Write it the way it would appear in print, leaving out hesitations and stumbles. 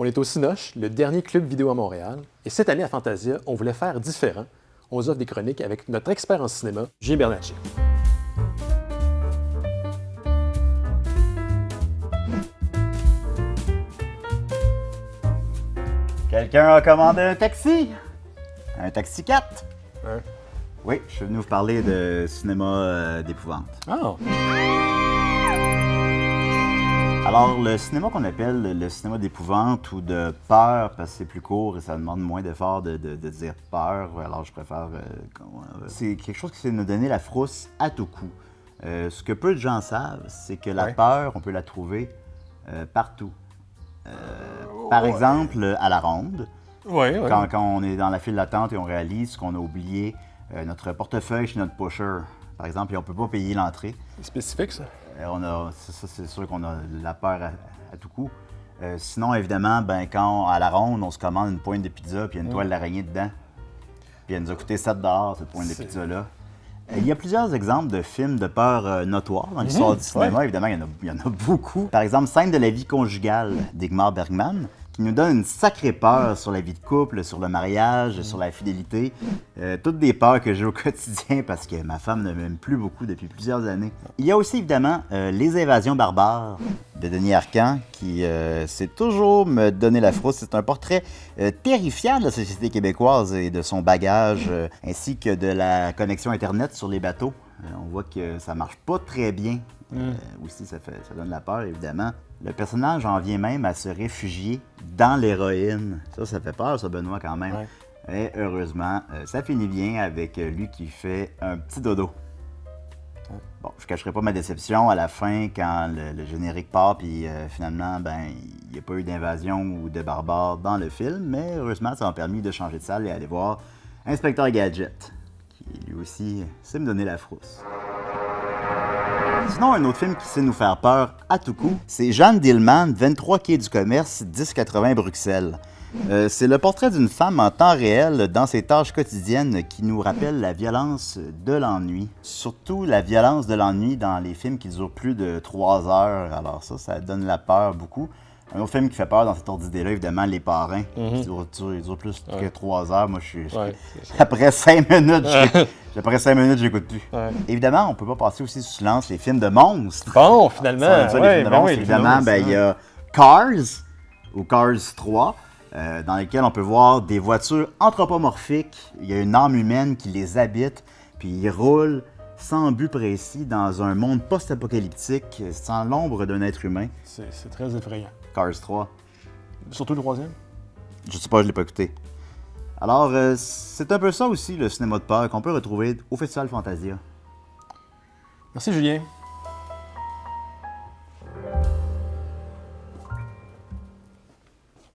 On est au Cinoche, le dernier club vidéo à Montréal, et cette année à Fantasia, on voulait faire différent. On vous offre des chroniques avec notre expert en cinéma, Julien Bernatchez. Quelqu'un a commandé un taxi? Un taxi 4? Hein? Oui, je suis venu vous parler de cinéma d'épouvante. Oh! Alors, le cinéma qu'on appelle le cinéma d'épouvante ou de peur, parce que c'est plus court et ça demande moins d'effort de dire peur, alors je préfère... c'est quelque chose qui sait nous donner la frousse à tout coup. Ce que peu de gens savent, c'est que la peur, on peut la trouver partout. Par exemple, à la ronde, quand on est dans la file d'attente et on réalise qu'on a oublié notre portefeuille chez notre pusher, par exemple, et on ne peut pas payer l'entrée. C'est spécifique, ça. C'est sûr qu'on a la peur à tout coup. Sinon, évidemment, quand à la ronde, on se commande une pointe de pizza puis il y a une toile d'araignée dedans. Puis elle nous a coûté 7 $, cette pointe de pizza-là. Il y a plusieurs exemples de films de peur notoires dans l'histoire du cinéma. Évidemment, il y en a beaucoup. Par exemple, Scène de la vie conjugale d'Ingmar Bergman, qui nous donne une sacrée peur sur la vie de couple, sur le mariage, sur la fidélité. Toutes des peurs que j'ai au quotidien parce que ma femme ne m'aime plus beaucoup depuis plusieurs années. Il y a aussi évidemment Les invasions barbares de Denis Arcand qui sait toujours me donner la frousse. C'est un portrait terrifiant de la société québécoise et de son bagage ainsi que de la connexion Internet sur les bateaux. On voit que ça marche pas très bien. Aussi, ça donne la peur, évidemment. Le personnage en vient même à se réfugier dans l'héroïne. Ça fait peur, ça, Benoît, quand même. Ouais. Et heureusement, ça finit bien avec lui qui fait un petit dodo. Bon, je ne cacherai pas ma déception à la fin quand le générique part, puis finalement, il n'y a pas eu d'invasion ou de barbares dans le film, mais heureusement, ça m'a permis de changer de salle et aller voir Inspecteur Gadget, qui lui aussi sait me donner la frousse. Sinon, un autre film qui sait nous faire peur à tout coup, c'est Jeanne Dillman, 23 quai du Commerce, 1080 Bruxelles. C'est le portrait d'une femme en temps réel dans ses tâches quotidiennes qui nous rappelle la violence de l'ennui. Surtout la violence de l'ennui dans les films qui durent plus de 3 heures. Alors ça donne la peur beaucoup. Un autre film qui fait peur dans cette ordre d'idée-là, évidemment, Les Parrains. Ils durent plus que 3 heures. Moi, après 5 minutes, j'écoute plus. Évidemment, on peut pas passer aussi sous silence les films de monstres. Bon, finalement, les films de monstres, évidemment, il y a Cars, ou Cars 3, dans lesquels on peut voir des voitures anthropomorphiques. Il y a une âme humaine qui les habite, puis ils roulent sans but précis dans un monde post-apocalyptique, sans l'ombre d'un être humain. C'est très effrayant. Cars 3. Surtout le troisième? Je sais pas, je l'ai pas écouté. Alors, c'est un peu ça aussi, le cinéma de peur, qu'on peut retrouver au Festival Fantasia. Merci, Julien.